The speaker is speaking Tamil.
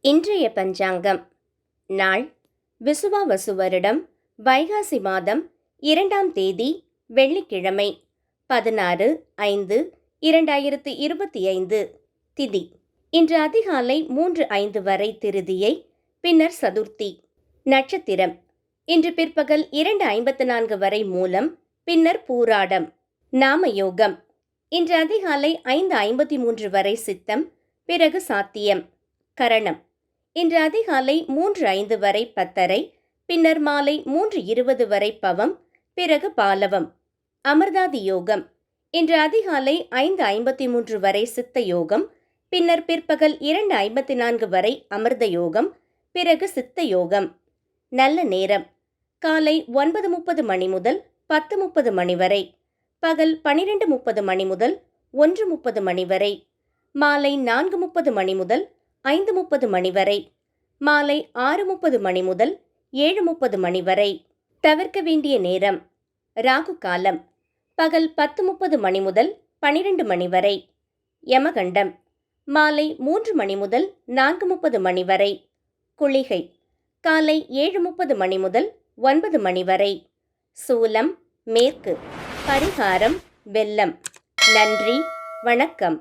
இன்றைய பஞ்சாங்கம். நாள் விசுவாவசு வருடம் வைகாசி மாதம் 2ஆம் தேதி வெள்ளிக்கிழமை 16/5/2025. திதி இன்று அதிகாலை 3:05 வரை திருதியை, பின்னர் சதுர்த்தி. நட்சத்திரம் இன்று பிற்பகல் 2:54 வரை மூலம், பின்னர் பூராடம். நாமயோகம் இன்று அதிகாலை 5:53 வரை சித்தம், பிறகு சாத்தியம். கரணம் இன்று அதிகாலை 3:05 வரை பத்தரை, பின்னர் மாலை 3:20 வரை பவம், பிறகு பாலவம். அமிர்தாதி யோகம் இன்று அதிகாலை 5:53 வரை சித்த யோகம், பின்னர் பிற்பகல் 2:54 வரை அமிர்த யோகம், பிறகு சித்த யோகம். நல்ல நேரம் காலை 9:30 மணி முதல் 10:30 மணி வரை, பகல் 12:30 மணி முதல் 1:30 மணி வரை, மாலை 4:30 மணி முதல் 5:30 மணி வரை, மாலை 6:30 மணி முதல் 7:30 மணி வரை. தவிர்க்க வேண்டிய நேரம்: ராகு காலம் பகல் 10:30 மணி முதல் 12 மணி வரை, யமகண்டம் மாலை 3 மணி முதல் 4:30 மணி வரை, குளிகை காலை 7:30 மணி முதல் 9 மணி வரை. சூலம் மேற்கு. பரிகாரம் வெல்லம். நன்றி, வணக்கம்.